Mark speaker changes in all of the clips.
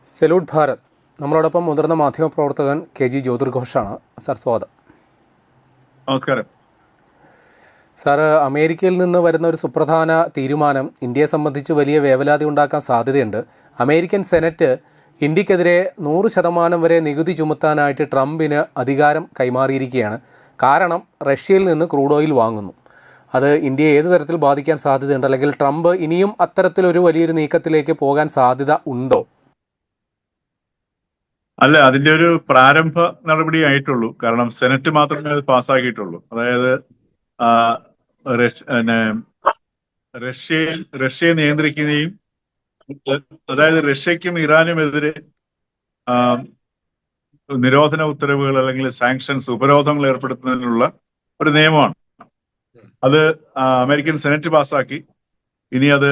Speaker 1: Salute Bharat. നമ്മളോടൊപ്പം മുതിർന്ന മാധ്യമപ്രവർത്തകൻ KG ജ്യോതിർഘോഷാണ്. സാർ, സ്വാഗതം.
Speaker 2: നമസ്കാരം.
Speaker 1: സാർ, അമേരിക്കയിൽ നിന്ന് വരുന്ന ഒരു സുപ്രധാന തീരുമാനം ഇന്ത്യയെ സംബന്ധിച്ച് വലിയ വേവലാതി ഉണ്ടാക്കാൻ സാധ്യതയുണ്ട്. അമേരിക്കൻ സെനറ്റ് ഇന്ത്യക്കെതിരെ 100% വരെ നികുതി ചുമത്താനായിട്ട് ട്രംപിന് അധികാരം കൈമാറിയിരിക്കുകയാണ്. കാരണം റഷ്യയിൽ നിന്ന് ക്രൂഡ് ഓയിൽ വാങ്ങുന്നു. അത് ഇന്ത്യയെ ഏത് തരത്തിൽ ബാധിക്കാൻ സാധ്യതയുണ്ട്, അല്ലെങ്കിൽ ട്രംപ് ഇനിയും അത്തരത്തിലൊരു വലിയൊരു നീക്കത്തിലേക്ക് പോകാൻ സാധ്യത ഉണ്ടോ?
Speaker 2: അല്ല, അതിന്റെ ഒരു പ്രാരംഭ നടപടി ആയിട്ടുള്ളൂ. കാരണം സെനറ്റ് മാത്രമേ അത് പാസ്സാക്കിയിട്ടുള്ളൂ. അതായത് റഷ്യയെ നിയന്ത്രിക്കുകയും, അതായത് റഷ്യക്കും ഇറാനുമെതിരെ നിരോധന ഉത്തരവുകൾ അല്ലെങ്കിൽ സാങ്ഷൻസ്, ഉപരോധങ്ങൾ ഏർപ്പെടുത്തുന്നതിനുള്ള ഒരു നിയമമാണ്. അത് അമേരിക്കൻ സെനറ്റ് പാസ്സാക്കി. ഇനി അത്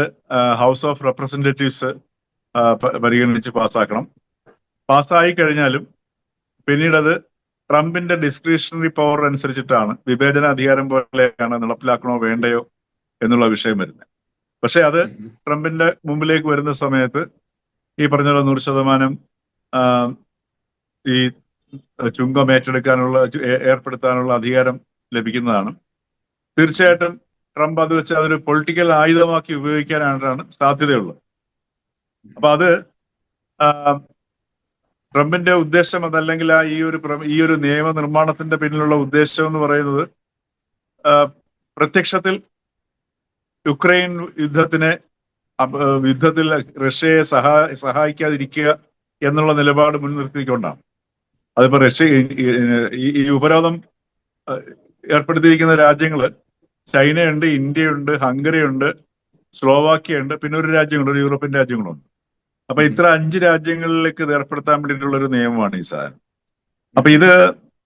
Speaker 2: ഹൗസ് ഓഫ് റെപ്രസെന്റേറ്റീവ്സ് പരിഗണിച്ച് പാസ്സാക്കണം. പാസ്സായി കഴിഞ്ഞാലും പിന്നീട് അത് ട്രംപിന്റെ ഡിസ്ക്രിഷണറി പവർ അനുസരിച്ചിട്ടാണ്, വിവേചന അധികാരം പോലെയാണ് നടപ്പിലാക്കണോ വേണ്ടയോ എന്നുള്ള വിഷയം വരുന്നത്. പക്ഷെ അത് ട്രംപിന്റെ മുമ്പിലേക്ക് വരുന്ന സമയത്ത് ഈ പറഞ്ഞ 100% ഈ ചുങ്കം ഏർപ്പെടുത്താനുള്ള അധികാരം ലഭിക്കുന്നതാണ്. തീർച്ചയായിട്ടും ട്രംപ് അത് വെച്ച് അതൊരു പൊളിറ്റിക്കൽ ആയുധമാക്കി ഉപയോഗിക്കാനായിട്ടാണ് സാധ്യതയുള്ളത്. അപ്പൊ അത് ട്രംപിന്റെ ഉദ്ദേശം അതല്ലെങ്കിൽ ഈ ഒരു നിയമനിർമ്മാണത്തിന്റെ പിന്നിലുള്ള ഉദ്ദേശം എന്ന് പറയുന്നത് പ്രത്യക്ഷത്തിൽ യുക്രൈൻ യുദ്ധത്തിൽ റഷ്യയെ സഹായിക്കാതിരിക്കുക എന്നുള്ള നിലപാട് മുൻനിർത്തിക്കൊണ്ടാണ്. അതിപ്പോ ഈ ഉപരോധം ഏർപ്പെടുത്തിയിരിക്കുന്ന രാജ്യങ്ങള് ചൈനയുണ്ട്, ഇന്ത്യയുണ്ട്, ഹംഗറിയുണ്ട്, സ്ലോവാക്യ ഉണ്ട്, പിന്നെ ഒരു രാജ്യങ്ങളുണ്ട്, ഒരു യൂറോപ്യൻ രാജ്യങ്ങളുണ്ട്. അപ്പൊ ഇത്ര 5 രാജ്യങ്ങളിലേക്ക് ഇത് ഏർപ്പെടുത്താൻ വേണ്ടിയിട്ടുള്ള ഒരു നിയമമാണ് ഈ സാധനം. അപ്പൊ ഇത്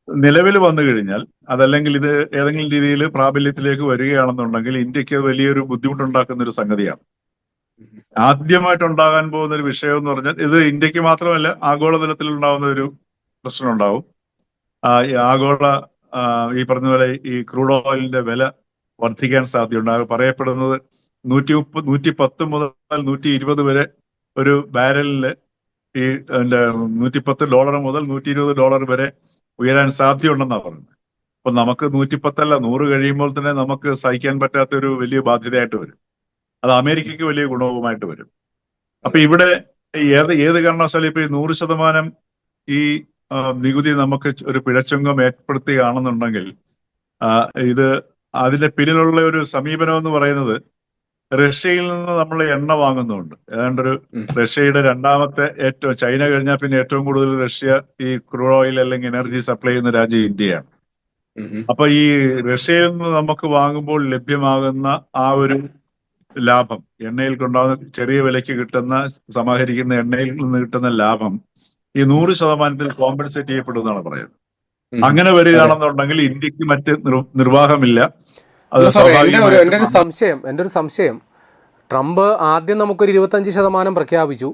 Speaker 2: നിലവിൽ വന്നു കഴിഞ്ഞാൽ, അതല്ലെങ്കിൽ ഇത് ഏതെങ്കിലും രീതിയിൽ പ്രാബല്യത്തിലേക്ക് വരികയാണെന്നുണ്ടെങ്കിൽ ഇന്ത്യക്ക് വലിയൊരു ബുദ്ധിമുട്ടുണ്ടാക്കുന്ന ഒരു സംഗതിയാണ്. ആദ്യമായിട്ടുണ്ടാകാൻ പോകുന്ന ഒരു വിഷയം എന്ന് പറഞ്ഞാൽ, ഇത് ഇന്ത്യക്ക് മാത്രമല്ല ആഗോളതലത്തിൽ ഉണ്ടാകുന്ന ഒരു പ്രശ്നം ഉണ്ടാവും. ഈ പറഞ്ഞ പോലെ ഈ ക്രൂഡ് ഓയിലിന്റെ വില വർദ്ധിക്കാൻ സാധ്യതയുണ്ടാകും. പറയപ്പെടുന്നത് 110 മുതൽ 120 വരെ ഒരു ബാരലില് ഈ $110 മുതൽ $120 വരെ ഉയരാൻ സാധ്യതയുണ്ടെന്നാണ് പറയുന്നത്. അപ്പൊ നമുക്ക് 110 100 കഴിയുമ്പോൾ തന്നെ നമുക്ക് സഹിക്കാൻ പറ്റാത്ത ഒരു വലിയ ബാധ്യതയായിട്ട് വരും. അത് അമേരിക്കയ്ക്ക് വലിയ ഗുണവുമായിട്ട് വരും. അപ്പൊ ഇവിടെ ഏത് കാരണവശാലും ഇപ്പൊ ഈ 100% ഈ നികുതി നമുക്ക് ഒരു പിഴച്ചുങ്കം ഏർപ്പെടുത്തുകയാണെന്നുണ്ടെങ്കിൽ, ഇത് അതിന്റെ പിന്നിലുള്ള ഒരു സമീപനം എന്ന് പറയുന്നത്, റഷ്യയിൽ നിന്ന് നമ്മൾ എണ്ണ വാങ്ങുന്നുണ്ട്. ഏതാണ്ടൊരു റഷ്യയുടെ രണ്ടാമത്തെ ചൈന കഴിഞ്ഞാൽ പിന്നെ ഏറ്റവും കൂടുതൽ റഷ്യ ഈ ക്രൂഡ് ഓയിൽ അല്ലെങ്കിൽ എനർജി സപ്ലൈ ചെയ്യുന്ന രാജ്യം ഇന്ത്യയാണ്. അപ്പൊ ഈ റഷ്യയിൽ നിന്ന് നമുക്ക് വാങ്ങുമ്പോൾ ലഭ്യമാകുന്ന ആ ഒരു ലാഭം, എണ്ണയിൽ കൊണ്ടാകുന്ന ചെറിയ വിലയ്ക്ക് കിട്ടുന്ന, സമാഹരിക്കുന്ന എണ്ണയിൽ നിന്ന് കിട്ടുന്ന ലാഭം ഈ 100% കോമ്പൻസേറ്റ് ചെയ്യപ്പെടുമെന്നാണ് പറയുന്നത്. അങ്ങനെ വരികയാണെന്നുണ്ടെങ്കിൽ ഇന്ത്യക്ക് മറ്റ് നിർവാഹമില്ല.
Speaker 1: എൻ്റെ ഒരു സംശയം, ട്രംപ് ആദ്യം നമുക്കൊരു 25% പ്രഖ്യാപിച്ചു.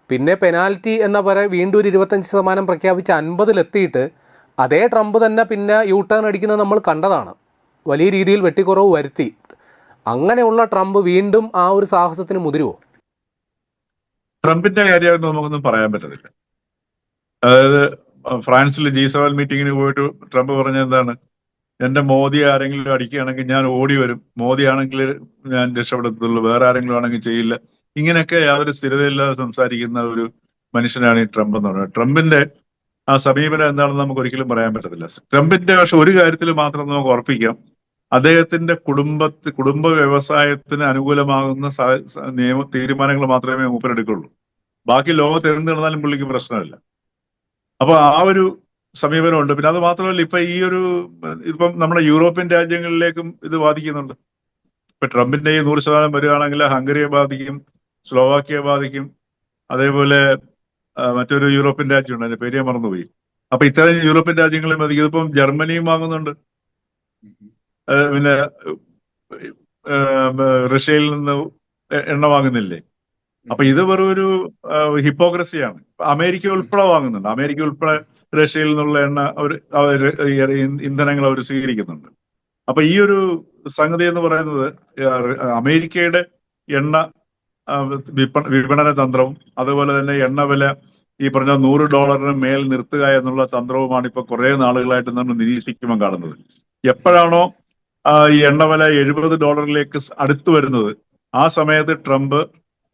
Speaker 1: പിന്നെ പെനാൽറ്റി വീണ്ടും ഒരു 25% പ്രഖ്യാപിച്ച് 50-ലെത്തിയിട്ട് അതേ ട്രംപ് തന്നെ പിന്നെ യു-ടേൺ അടിക്കുന്നത് നമ്മൾ കണ്ടതാണ്. വലിയ രീതിയിൽ വെട്ടിക്കുറവ് വരുത്തി. അങ്ങനെയുള്ള ട്രംപ് വീണ്ടും ആ ഒരു സാഹസത്തിന് മുതിരുവോ?
Speaker 2: ട്രംപിന്റെ കാര്യം നമുക്കൊന്നും പറയാൻ പറ്റത്തില്ല. അതായത് ഫ്രാൻസിൽ G7 മീറ്റിങ്ങിന് പോയിട്ട് ട്രംപ് പറഞ്ഞ എന്താണ്, എന്റെ മോദി ആരെങ്കിലും അടിക്കുകയാണെങ്കിൽ ഞാൻ ഓടി വരും, മോദി ആണെങ്കിൽ ഞാൻ രക്ഷപ്പെടുത്തുള്ളൂ, വേറെ ആരെങ്കിലും ആണെങ്കിൽ ചെയ്യില്ല. ഇങ്ങനെയൊക്കെ യാതൊരു സ്ഥിരതയില്ലാതെ സംസാരിക്കുന്ന ഒരു മനുഷ്യനാണ് ഈ ട്രംപ് എന്ന് പറയുന്നത്. ട്രംപിന്റെ ആ സമീപനം എന്താണെന്ന് നമുക്ക് ഒരിക്കലും പറയാൻ പറ്റത്തില്ല. ട്രംപിന്റെ പക്ഷെ ഒരു കാര്യത്തിൽ മാത്രം നമുക്ക് ഉറപ്പിക്കാം, അദ്ദേഹത്തിന്റെ കുടുംബ വ്യവസായത്തിന് അനുകൂലമാകുന്ന തീരുമാനങ്ങൾ മാത്രമേ മൂപ്പരെടുക്കുള്ളൂ. ബാക്കി ലോകത്ത് എന്ത് നടന്നാലും പുള്ളിക്ക് പ്രശ്നമില്ല. അപ്പൊ ആ ഒരു സമീപനമുണ്ട്. പിന്നെ അത് മാത്രമല്ല, ഇപ്പം നമ്മുടെ യൂറോപ്യൻ രാജ്യങ്ങളിലേക്കും ഇത് ബാധിക്കുന്നുണ്ട്. ഇപ്പൊ ട്രംപിന്റെ ഈ 100% വരികയാണെങ്കിൽ ഹംഗറിയെ ബാധിക്കും, സ്ലോവാക്യയെ ബാധിക്കും, അതേപോലെ മറ്റൊരു യൂറോപ്യൻ രാജ്യമുണ്ട്, അതിന്റെ പേര് ഞാൻ മറന്നുപോയി. അപ്പൊ ഇത്തരം യൂറോപ്യൻ രാജ്യങ്ങളെ ബാധിക്കും. ഇതിപ്പം ജർമ്മനിയും വാങ്ങുന്നുണ്ട്, പിന്നെ റഷ്യയിൽ നിന്ന് എണ്ണ വാങ്ങുന്നില്ലേ. അപ്പൊ ഇത് വെറും ഒരു ഹിപ്പോക്രസിയാണ്. അമേരിക്ക ഉൾപ്പെടെ വാങ്ങുന്നുണ്ട്. അമേരിക്ക ഉൾപ്പെടെ റഷ്യയിൽ നിന്നുള്ള എണ്ണ ഇന്ധനങ്ങൾ അവർ സ്വീകരിക്കുന്നുണ്ട്. അപ്പൊ ഈ ഒരു സംഗതി എന്ന് പറയുന്നത് അമേരിക്കയുടെ എണ്ണ വിപണന തന്ത്രവും അതുപോലെ തന്നെ എണ്ണ വില ഈ പറഞ്ഞ $100 മേൽ നിർത്തുക എന്നുള്ള തന്ത്രവുമാണ് ഇപ്പൊ കുറെ നാളുകളായിട്ട് നമ്മൾ നിരീക്ഷിക്കുമ്പോൾ കാണുന്നത്. എപ്പോഴാണോ ഈ എണ്ണവില $70 അടുത്തു വരുന്നത്, ആ സമയത്ത് ട്രംപ്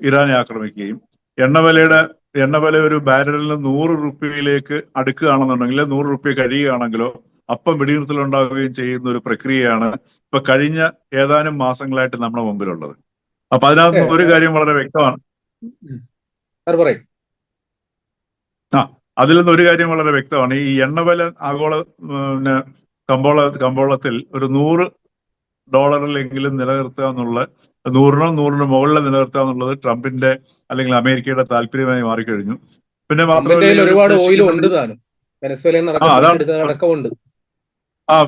Speaker 2: ഇറാനെ ആക്രമിക്കുകയും എണ്ണവില ഒരു ബാരലിന് 100 റുപ്യയിലേക്ക് അടുക്കുകയാണെന്നുണ്ടെങ്കിൽ, 100 റുപ്യ കഴിയുകയാണെങ്കിലോ അപ്പം വെടിനിർത്തലുണ്ടാവുകയും ചെയ്യുന്ന ഒരു പ്രക്രിയയാണ് ഇപ്പൊ കഴിഞ്ഞ ഏതാനും മാസങ്ങളായിട്ട് നമ്മുടെ മുമ്പിലുള്ളത്. അപ്പൊ അതിനകത്ത് ഒരു കാര്യം വളരെ വ്യക്തമാണ്. അതിൽ നിന്ന് ഒരു കാര്യം വളരെ വ്യക്തമാണ്. ഈ എണ്ണവില ആഗോള പിന്നെ കമ്പോളത്തിൽ ഒരു $100 നിലനിർത്തുക എന്നുള്ള, 100-ന് മുകളിൽ നിലനിർത്തുക എന്നുള്ളത് ട്രംപിന്റെ അല്ലെങ്കിൽ അമേരിക്കയുടെ താല്പര്യമായി മാറിക്കഴിഞ്ഞു. പിന്നെ മാത്രമല്ല,
Speaker 1: ഒരുപാട് ഓയിലും ഉണ്ട് താനും.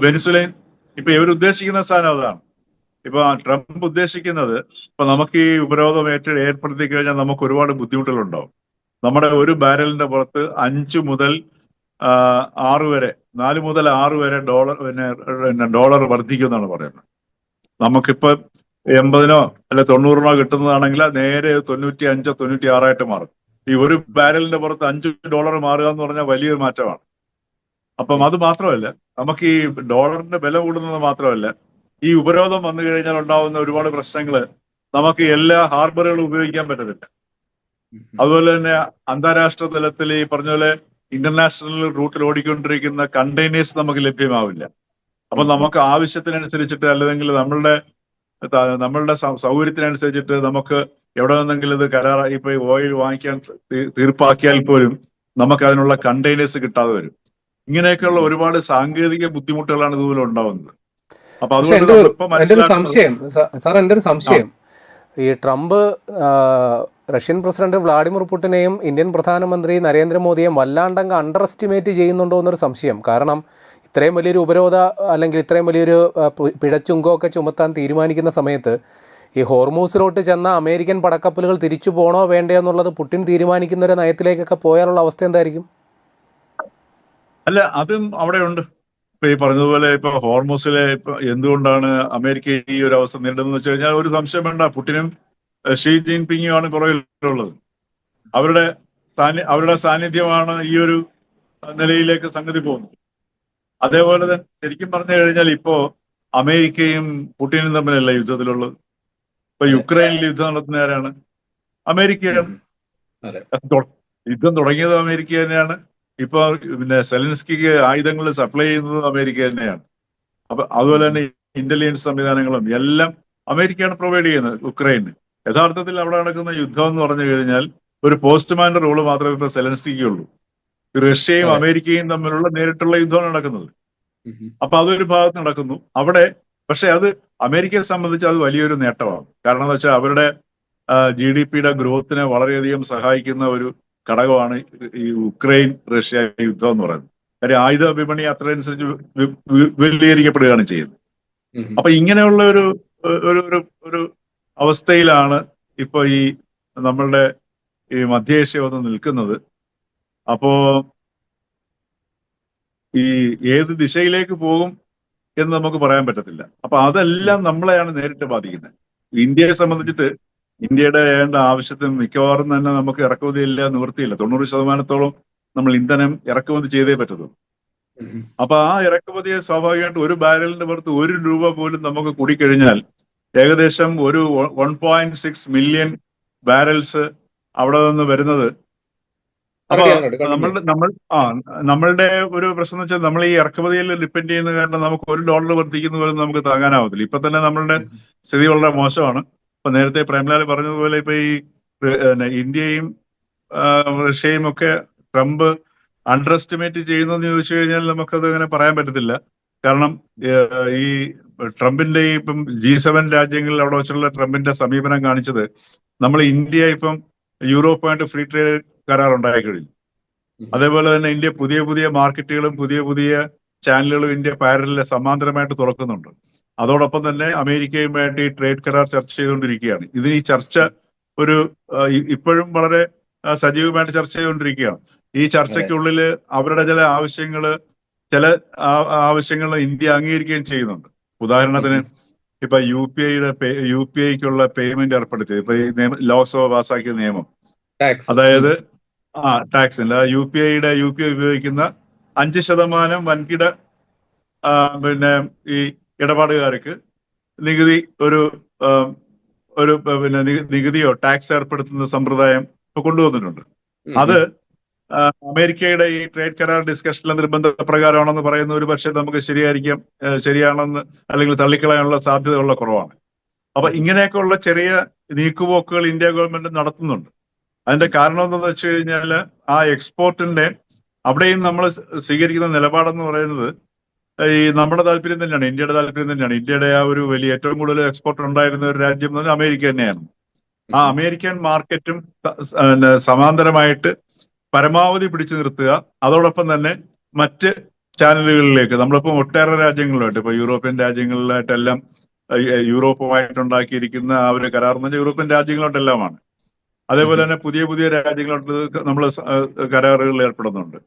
Speaker 2: വെനിസ്വലയും ഇപ്പൊ ഇവർ ഉദ്ദേശിക്കുന്ന സാധനം അതാണ്. ഇപ്പൊ ട്രംപ് ഉദ്ദേശിക്കുന്നത്, ഇപ്പൊ നമുക്ക് ഈ ഉപരോധം ഏർപ്പെടുത്തി കഴിഞ്ഞാൽ നമുക്ക് ഒരുപാട് ബുദ്ധിമുട്ടുകളുണ്ടാവും. നമ്മുടെ ഒരു ബാരലിന്റെ പുറത്ത് 5 മുതൽ 6 വരെ, 4 മുതൽ 6 വരെ ഡോളർ വർദ്ധിക്കുമെന്നാണ് പറയുന്നത്. നമുക്കിപ്പോ 80-നോ അല്ലെ 90-നോ കിട്ടുന്നതാണെങ്കിൽ നേരെ 95-ഓ 96-ആയിട്ട് മാറും. ഈ ഒരു ബാരലിന്റെ പുറത്ത് $5 മാറുക എന്ന് പറഞ്ഞാൽ വലിയൊരു മാറ്റമാണ്. അപ്പം അത് മാത്രമല്ല, നമുക്ക് ഈ ഡോളറിന്റെ വില കൂടുന്നത് മാത്രമല്ല, ഈ ഉപരോധം വന്നു കഴിഞ്ഞാൽ ഉണ്ടാവുന്ന ഒരുപാട് പ്രശ്നങ്ങള്, നമുക്ക് എല്ലാ ഹാർബറുകളും ഉപയോഗിക്കാൻ പറ്റത്തില്ല. അതുപോലെ തന്നെ അന്താരാഷ്ട്ര തലത്തിൽ ഈ പറഞ്ഞ പോലെ ഇന്റർനാഷണൽ റൂട്ടിൽ ഓടിക്കൊണ്ടിരിക്കുന്ന കണ്ടെയ്നേഴ്സ് നമുക്ക് ലഭ്യമാവില്ല. അപ്പൊ നമുക്ക് ആവശ്യത്തിനനുസരിച്ചിട്ട്, അല്ലെങ്കിൽ നമ്മളുടെ സൗകര്യത്തിനനുസരിച്ചിട്ട് നമുക്ക് എവിടെ നിന്നെങ്കിലും ഇത് ഇപ്പൊ ഓയിൽ വാങ്ങിക്കാൻ തീർപ്പാക്കിയാൽ പോലും നമുക്ക് അതിനുള്ള കണ്ടെയ്നേഴ്സ് കിട്ടാതെ വരും. ഇങ്ങനെയൊക്കെയുള്ള ഒരുപാട് സാങ്കേതിക ബുദ്ധിമുട്ടുകളാണ് ഇതുപോലെ ഉണ്ടാവുന്നത്. അപ്പൊ അതുകൊണ്ട്
Speaker 1: എന്റെ ഒരു സംശയം, ഈ ട്രംപ് റഷ്യൻ പ്രസിഡന്റ് വ്ളാഡിമിർ പുടിനെയും ഇന്ത്യൻ പ്രധാനമന്ത്രി നരേന്ദ്രമോദിയെയും വല്ലാണ്ടങ്ങ് അണ്ടർ എസ്റ്റിമേറ്റ് ചെയ്യുന്നുണ്ടോ എന്നൊരു സംശയം. കാരണം ഇത്രയും വലിയൊരു ഉപരോധ അല്ലെങ്കിൽ ഇത്രയും വലിയൊരു പിഴച്ചുങ്കോ ഒക്കെ ചുമത്താൻ തീരുമാനിക്കുന്ന സമയത്ത് ഈ ഹോർമൂസിലോട്ട് ചെന്ന അമേരിക്കൻ പടക്കപ്പലുകൾ തിരിച്ചു പോകണോ വേണ്ടയോ എന്നുള്ളത് പുടിൻ തീരുമാനിക്കുന്ന ഒരു നയത്തിലേക്കൊക്കെ പോയാലുള്ള അവസ്ഥ എന്തായിരിക്കും?
Speaker 2: അല്ല, അതും അവിടെ ഉണ്ട്. ഇപ്പൊ ഈ പറഞ്ഞതുപോലെ ഇപ്പൊ ഹോർമൂസിലെ ഇപ്പൊ എന്തുകൊണ്ടാണ് അമേരിക്ക ഈ ഒരു അവസ്ഥ നേരിടുന്നത് വെച്ച് കഴിഞ്ഞാൽ ഒരു സംശയം വേണ്ട, പുടിനും ഷീ ജിൻപിങ്ങുമാണ് പുറകിലുള്ളത്. അവരുടെ സാന്നിധ്യമാണ് ഈ ഒരു നിലയിലേക്ക് സംഗതി പോകുന്നത്. അതേപോലെ തന്നെ ശരിക്കും പറഞ്ഞു കഴിഞ്ഞാൽ ഇപ്പോ അമേരിക്കയും പുടിനും തമ്മിലല്ല യുദ്ധത്തിലുള്ളത്. ഇപ്പൊ യുക്രൈനിൽ യുദ്ധം നടത്തുന്ന ആരാണ്? അമേരിക്കയാണ്. യുദ്ധം തുടങ്ങിയത് അമേരിക്ക തന്നെയാണ്. ഇപ്പൊ പിന്നെ സെലൻസ്കിക്ക് ആയുധങ്ങൾ സപ്ലൈ ചെയ്യുന്നത് അമേരിക്ക തന്നെയാണ്. അപ്പൊ അതുപോലെ തന്നെ ഇന്റലിജൻസ് സംവിധാനങ്ങളും എല്ലാം അമേരിക്കയാണ് പ്രൊവൈഡ് ചെയ്യുന്നത് ഉക്രൈന്. യഥാർത്ഥത്തിൽ അവിടെ നടക്കുന്ന യുദ്ധം എന്ന് പറഞ്ഞു കഴിഞ്ഞാൽ ഒരു പോസ്റ്റ്മാന്റെ റോള് മാത്രമേ ഇപ്പൊ സെലൻസ്കിക്കുള്ളൂ. റഷ്യയും അമേരിക്കയും തമ്മിലുള്ള നേരിട്ടുള്ള യുദ്ധമാണ് നടക്കുന്നത്. അപ്പൊ അതൊരു ഭാഗത്ത് നടക്കുന്നു അവിടെ. പക്ഷെ അത് അമേരിക്കയെ സംബന്ധിച്ച് അത് വലിയൊരു നേട്ടമാണ്. കാരണം എന്ന് വെച്ചാൽ അവരുടെ GDP-യുടെ ഗ്രോത്തിനെ വളരെയധികം സഹായിക്കുന്ന ഒരു ഘടകമാണ് ഈ ഉക്രൈൻ റഷ്യ യുദ്ധം എന്ന് പറയുന്നത്. കാര്യം ആയുധ വിപണി അത്രയനുസരിച്ച് വിപുലീകരിക്കപ്പെടുകയാണ് ചെയ്യുന്നത്. അപ്പൊ ഇങ്ങനെയുള്ള ഒരു അവസ്ഥയിലാണ് ഇപ്പൊ ഈ നമ്മളുടെ ഈ മധ്യേഷ്യ വന്ന് നിൽക്കുന്നത്. അപ്പോ ഈ ഏത് ദിശയിലേക്ക് പോകും എന്ന് നമുക്ക് പറയാൻ പറ്റത്തില്ല. അപ്പൊ അതെല്ലാം നമ്മളെയാണ് നേരിട്ട് ബാധിക്കുന്നത്. ഇന്ത്യയെ സംബന്ധിച്ചിട്ട് ഇന്ത്യയുടെ വേണ്ട ആവശ്യത്തിന് മിക്കവാറും തന്നെ നമുക്ക് ഇറക്കുമതിയില്ല, നിവൃത്തിയില്ല. 90% നമ്മൾ ഇന്ധനം ഇറക്കുമതി ചെയ്തേ പറ്റത്തുള്ളൂ. അപ്പൊ ആ ഇറക്കുമതിയെ സ്വാഭാവികമായിട്ട് ഒരു ബാരലിന്റെ പുറത്ത് $1 പോലും നമുക്ക് കൂടിക്കഴിഞ്ഞാൽ ഏകദേശം ഒരു 1.6 മില്യൺ ബാരൽസ് അവിടെ നിന്ന് വരുന്നത്. അപ്പൊ നമ്മളുടെ ഒരു പ്രശ്നം എന്ന് വെച്ചാൽ നമ്മൾ ഈ ഇറക്കുമതിയിൽ ഡിപ്പെൻഡ് ചെയ്യുന്ന കാരണം നമുക്ക് $1 വർദ്ധിക്കുന്ന പോലെ നമുക്ക് താങ്ങാനാവത്തില്ല. ഇപ്പൊ തന്നെ നമ്മളുടെ സ്ഥിതി വളരെ മോശമാണ്. ഇപ്പൊ നേരത്തെ പ്രേംലാൽ പറഞ്ഞതുപോലെ ഇപ്പൊ ഈ ഇന്ത്യയും റഷ്യയും ഒക്കെ ട്രംപ് അണ്ടർ എസ്റ്റിമേറ്റ് ചെയ്യുന്നു എന്ന് ചോദിച്ചു കഴിഞ്ഞാൽ നമുക്കത് അങ്ങനെ പറയാൻ പറ്റത്തില്ല. കാരണം ഈ ട്രംപിന്റെ ഇപ്പം G7 രാജ്യങ്ങളിൽ അവിടെ വെച്ചുള്ള ട്രംപിന്റെ സമീപനം കാണിച്ചത്, നമ്മൾ ഇന്ത്യ ഇപ്പം യൂറോപ്പുമായിട്ട് ഫ്രീ ട്രേഡ് കരാർ ഉണ്ടായി കഴിഞ്ഞു. അതേപോലെ തന്നെ ഇന്ത്യ പുതിയ പുതിയ മാർക്കറ്റുകളും പുതിയ ചാനലുകളും ഇന്ത്യ പാരലിൽ സമാന്തരമായിട്ട് തുറക്കുന്നുണ്ട്. അതോടൊപ്പം തന്നെ അമേരിക്കയുമായിട്ട് ഈ ട്രേഡ് കരാർ ചർച്ച ചെയ്തുകൊണ്ടിരിക്കുകയാണ്. ഇതിന് ഈ ചർച്ച ഇപ്പോഴും വളരെ സജീവമായിട്ട് ചർച്ച ചെയ്തുകൊണ്ടിരിക്കുകയാണ്. ഈ ചർച്ചയ്ക്കുള്ളിൽ അവരുടെ ചില ആവശ്യങ്ങൾ ഇന്ത്യ അംഗീകരിക്കുകയും ചെയ്യുന്നുണ്ട്. ഉദാഹരണത്തിന് ഇപ്പൊ UPIക്കുള്ള പേയ്മെന്റ് ഏർപ്പെടുത്തിയത്, ഇപ്പൊ ഈ ലോക്സഭ പാസാക്കിയ നിയമം, അതായത് ടാക്സ് ഉണ്ട്. യു പി ഐ ഉപയോഗിക്കുന്ന 5% വൻകിട ആ, പിന്നെ ഈ ഇടപാടുകാർക്ക് നികുതി ഒരു ആ, ഒരു പിന്നെ നികുതിയോ ടാക്സ് ഏർപ്പെടുത്തുന്ന സമ്പ്രദായം ഇപ്പൊ കൊണ്ടുവന്നിട്ടുണ്ട്. അത് ആ, അമേരിക്കയുടെ ഈ ട്രേഡ് കരാർ ഡിസ്കഷനിലെ നിർബന്ധ പ്രകാരമാണെന്ന് പറയുന്ന ഒരു പക്ഷേ നമുക്ക് ശരിയായിരിക്കാം, ശരിയാണെന്ന് അല്ലെങ്കിൽ തള്ളിക്കളയാനുള്ള സാധ്യതയുള്ള കുറവാണ്. അപ്പൊ ഇങ്ങനെയൊക്കെയുള്ള ചെറിയ നീക്കുപോക്കുകൾ ഇന്ത്യ ഗവൺമെന്റ് നടത്തുന്നുണ്ട്. അതിന്റെ കാരണം എന്താണെന്ന് വെച്ച് കഴിഞ്ഞാൽ ആ എക്സ്പോർട്ടിന്റെ അവിടെയും നമ്മൾ സ്വീകരിക്കുന്ന നിലപാടെന്ന് പറയുന്നത് ഈ നമ്മുടെ താല്പര്യം തന്നെയാണ്, ഇന്ത്യയുടെ താല്പര്യം തന്നെയാണ്. ഇന്ത്യയുടെ ആ ഒരു വലിയ ഏറ്റവും കൂടുതൽ എക്സ്പോർട്ട് ഉണ്ടായിരുന്ന ഒരു രാജ്യം എന്ന് പറഞ്ഞാൽ അമേരിക്ക തന്നെയാണ്. ആ അമേരിക്കൻ മാർക്കറ്റും സമാന്തരമായിട്ട് പരമാവധി പിടിച്ചു നിർത്തുക. അതോടൊപ്പം തന്നെ മറ്റ് ചാനലുകളിലേക്ക് നമ്മളിപ്പോൾ ഒട്ടേറെ രാജ്യങ്ങളിലായിട്ട് ഇപ്പൊ യൂറോപ്യൻ രാജ്യങ്ങളിലായിട്ടെല്ലാം യൂറോപ്പുമായിട്ടുണ്ടാക്കിയിരിക്കുന്ന ആ ഒരു കരാർ എന്ന് പറഞ്ഞാൽ യൂറോപ്യൻ രാജ്യങ്ങളോട്ടെല്ലാമാണ്. അതേപോലെ തന്നെ പുതിയ പുതിയ രാജ്യങ്ങളോട്ട് നമ്മൾ കരാറുകളിൽ ഏർപ്പെടുന്നുണ്ട്.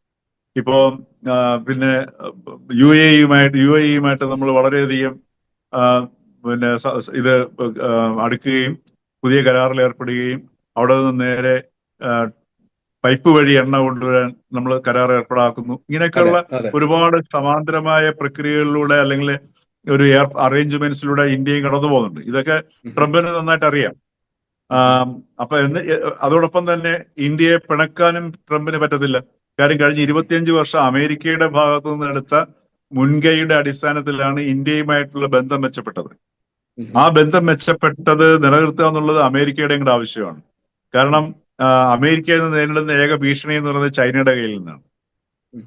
Speaker 2: ഇപ്പോ പിന്നെ യു എ ഇയുമായിട്ട് നമ്മൾ വളരെയധികം ആ, പിന്നെ ഇത് അടുക്കുകയും പുതിയ കരാറിൽ ഏർപ്പെടുകയും അവിടെ നിന്ന് നേരെ പൈപ്പ് വഴി എണ്ണ കൊണ്ടുവരാൻ നമ്മൾ കരാർ ഏർപ്പെടാക്കുന്നു. ഇങ്ങനെയൊക്കെയുള്ള ഒരുപാട് സമാന്തരമായ പ്രക്രിയകളിലൂടെ അല്ലെങ്കിൽ ഒരു അറേഞ്ച്മെന്റ്സിലൂടെ ഇന്ത്യയും കടന്നു പോകുന്നുണ്ട്. ഇതൊക്കെ ട്രംപിന് നന്നായിട്ട് അറിയാം. അപ്പൊ അതോടൊപ്പം തന്നെ ഇന്ത്യയെ പിണക്കാനും ട്രംപിന് പറ്റത്തില്ല. കാര്യം കഴിഞ്ഞ 25 വർഷം അമേരിക്കയുടെ ഭാഗത്തു നിന്ന് എടുത്ത മുൻകൈയുടെ അടിസ്ഥാനത്തിലാണ് ഇന്ത്യയുമായിട്ടുള്ള ബന്ധം മെച്ചപ്പെട്ടത്. ആ ബന്ധം മെച്ചപ്പെട്ടത് നിലനിർത്തുക എന്നുള്ളത് അമേരിക്കയുടെ കൂടെ ആവശ്യമാണ്. കാരണം അമേരിക്കയിൽ നിന്ന് നേരിടുന്ന ഏക ഭീഷണി എന്ന് പറയുന്നത് ചൈനയുടെ കയ്യിൽ നിന്നാണ്.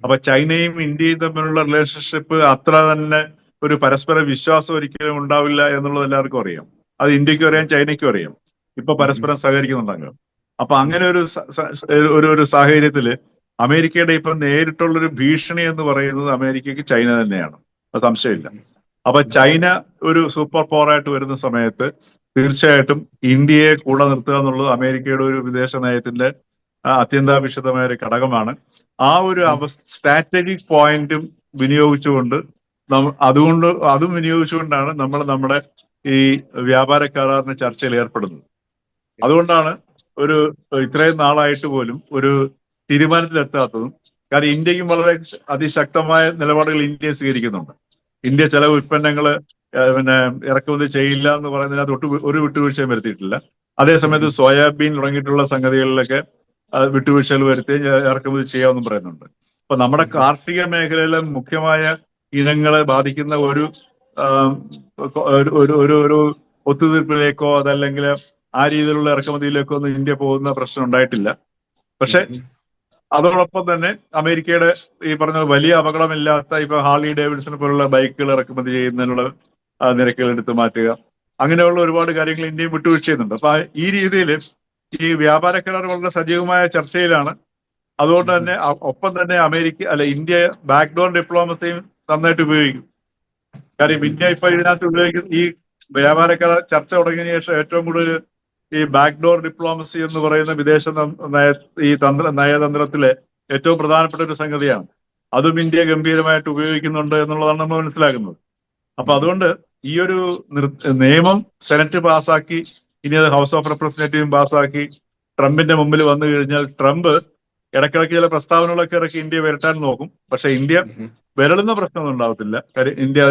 Speaker 2: അപ്പൊ ചൈനയും ഇന്ത്യയും തമ്മിലുള്ള റിലേഷൻഷിപ്പ് അത്ര തന്നെ ഒരു പരസ്പര വിശ്വാസം ഒരിക്കലും ഉണ്ടാവില്ല എന്നുള്ളത് എല്ലാവർക്കും അറിയാം. അത് ഇന്ത്യക്കും അറിയാം, ചൈനയ്ക്കും അറിയാം. ഇപ്പൊ പരസ്പരം സഹകരിക്കുന്നുണ്ടല്ലോ. അപ്പൊ അങ്ങനെ ഒരു സാഹചര്യത്തില് അമേരിക്കയുടെ ഇപ്പൊ നേരിട്ടുള്ളൊരു ഭീഷണി എന്ന് പറയുന്നത് അമേരിക്കക്ക് ചൈന തന്നെയാണ്, അത് സംശയമില്ല. അപ്പൊ ചൈന ഒരു സൂപ്പർ പവറായിട്ട് വരുന്ന സമയത്ത് തീർച്ചയായിട്ടും ഇന്ത്യയെ കൂടെ നിർത്തുക എന്നുള്ളത് അമേരിക്കയുടെ ഒരു വിദേശ നയത്തിന്റെ അത്യന്താപേക്ഷിതമായ ഒരു ഘടകമാണ്. ആ ഒരു സ്ട്രാറ്റജിക് പോയിന്റും വിനിയോഗിച്ചുകൊണ്ട് അതും വിനിയോഗിച്ചുകൊണ്ടാണ് നമ്മൾ നമ്മുടെ ഈ വ്യാപാര കരാറിന് ചർച്ചയിൽ ഏർപ്പെടുന്നത്. അതുകൊണ്ടാണ് ഇത്രയും നാളായിട്ട് പോലും ഒരു തീരുമാനത്തിലെത്താത്തതും. കാരണം ഇന്ത്യക്കും വളരെ അതിശക്തമായ നിലപാടുകൾ ഇന്ത്യ സ്വീകരിക്കുന്നുണ്ട്. ഇന്ത്യ ചില ഉൽപ്പന്നങ്ങൾ പിന്നെ ഇറക്കുമതി ചെയ്യില്ല എന്ന് പറയുന്നതിനകത്ത് ഒരു വിട്ടുവീഴ്ചയും വരുത്തിയിട്ടില്ല. അതേസമയത്ത് സോയാബീൻ തുടങ്ങിയിട്ടുള്ള സംഗതികളിലൊക്കെ വിട്ടുവീഴ്ചകൾ വരുത്തി ഇറക്കുമതി ചെയ്യാമെന്നും പറയുന്നുണ്ട്. അപ്പൊ നമ്മുടെ കാർഷിക മേഖലയിലെ മുഖ്യമായ ഇനങ്ങളെ ബാധിക്കുന്ന ഒരു ഒത്തുതീർപ്പിലേക്കോ അതല്ലെങ്കിൽ ആ രീതിയിലുള്ള ഇറക്കുമതിയിലേക്കോ ഒന്നും ഇന്ത്യ പോകുന്ന പ്രശ്നം ഉണ്ടായിട്ടില്ല. പക്ഷെ അതോടൊപ്പം തന്നെ അമേരിക്കയുടെ ഈ പറഞ്ഞ വലിയ അപകടമില്ലാത്ത ഇപ്പൊ ഹാർലി ഡേവിഡ്സൺ പോലുള്ള ബൈക്കുകൾ ഇറക്കുമതി ചെയ്യുന്നതിനുള്ള നിരക്കുകൾ എടുത്തു മാറ്റുക, അങ്ങനെയുള്ള ഒരുപാട് കാര്യങ്ങൾ ഇന്ത്യയും വിട്ടുവീഴ്ച ചെയ്യുന്നുണ്ട്. അപ്പൊ ഈ രീതിയിൽ ഈ വ്യാപാര കരാർ വളരെ സജീവമായ ചർച്ചയിലാണ്. അതുകൊണ്ട് തന്നെ ഒപ്പം തന്നെ ഇന്ത്യ ബാക്ക്ഡോർ ഡിപ്ലോമസിയും നന്നായിട്ട് ഉപയോഗിക്കും. കാര്യം ഇന്ത്യ ഇപ്പൊ ഇതിനകത്ത് ഉപയോഗിക്കുന്ന ഈ വ്യാപാര കരാർ ചർച്ച തുടങ്ങിയതിനു ശേഷം ഏറ്റവും കൂടുതൽ ഈ ബാക്ക്ഡോർ ഡിപ്ലോമസി എന്ന് പറയുന്ന വിദേശ നയതന്ത്രത്തിലെ ഏറ്റവും പ്രധാനപ്പെട്ട ഒരു സംഗതിയാണ്. അതും ഇന്ത്യ ഗംഭീരമായിട്ട് ഉപയോഗിക്കുന്നുണ്ട് എന്നുള്ളതാണ് നമ്മൾ മനസ്സിലാക്കുന്നത്. അപ്പൊ അതുകൊണ്ട് ഈ ഒരു നിയമം സെനറ്റ് പാസ്സാക്കി, ഇനി അത് ഹൗസ് ഓഫ് റെപ്രസെന്റേറ്റീവും പാസ്സാക്കി ട്രംപിന്റെ മുമ്പിൽ വന്നു കഴിഞ്ഞാൽ ട്രംപ് ഇടയ്ക്കിടയ്ക്ക് ചില പ്രസ്താവനകളൊക്കെ ഇറക്കി ഇന്ത്യ വരട്ടാൻ നോക്കും. പക്ഷെ ഇന്ത്യ വരളുന്ന പ്രശ്നമൊന്നും ഉണ്ടാവത്തില്ല. കാര്യം ഇന്ത്യ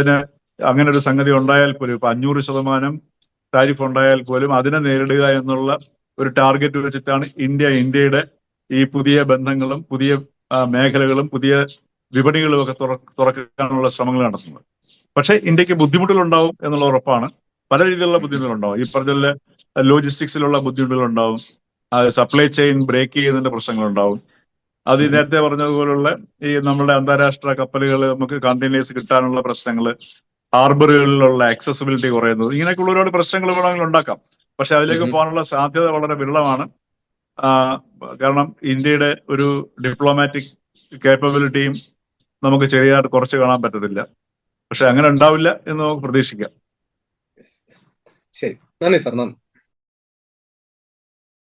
Speaker 2: അങ്ങനെ ഒരു സംഗതി ഉണ്ടായാൽ പോലും ഇപ്പൊ 500% താരിഫ് ഉണ്ടായാൽ പോലും അതിനെ നേരിടുക എന്നുള്ള ഒരു ടാർഗറ്റ് വെച്ചിട്ടാണ് ഇന്ത്യയുടെ ഈ പുതിയ ബന്ധങ്ങളും പുതിയ മേഖലകളും പുതിയ വിപണികളും ഒക്കെ തുറക്കാനുള്ള ശ്രമങ്ങൾ നടത്തുന്നത്. പക്ഷെ ഇന്ത്യക്ക് ബുദ്ധിമുട്ടുകളുണ്ടാവും എന്നുള്ള ഉറപ്പാണ്. പല രീതിയിലുള്ള ബുദ്ധിമുട്ടുകളുണ്ടാവും. ഈ പറഞ്ഞ ലോജിസ്റ്റിക്സിലുള്ള ബുദ്ധിമുട്ടുകളുണ്ടാവും, സപ്ലൈ ചെയിൻ ബ്രേക്ക് ചെയ്യുന്നതിന്റെ പ്രശ്നങ്ങളുണ്ടാവും. അത് നേരത്തെ പറഞ്ഞതുപോലുള്ള ഈ നമ്മുടെ അന്താരാഷ്ട്ര കപ്പലുകൾ നമുക്ക് കണ്ടെയ്നേഴ്സ് കിട്ടാനുള്ള പ്രശ്നങ്ങൾ, ഹാർബറുകളിലുള്ള ആക്സസിബിലിറ്റി കുറയുന്നത്, ഇങ്ങനെയൊക്കെയുള്ള ഒരുപാട് പ്രശ്നങ്ങൾ വേണമെങ്കിൽ ഉണ്ടാക്കാം. പക്ഷെ അതിലേക്ക് പോകാനുള്ള സാധ്യത വളരെ വിരളമാണ്. കാരണം ഇന്ത്യയുടെ ഒരു ഡിപ്ലോമാറ്റിക് കേപ്പബിലിറ്റിയും നമുക്ക് ചെറിയതായിട്ട് കുറച്ച് കാണാൻ പറ്റത്തില്ല. പക്ഷെ അങ്ങനെ ഉണ്ടാവില്ല എന്ന് നമുക്ക് പ്രതീക്ഷിക്കാം.
Speaker 1: ശരി, നന്ദി സാർ, നന്ദി.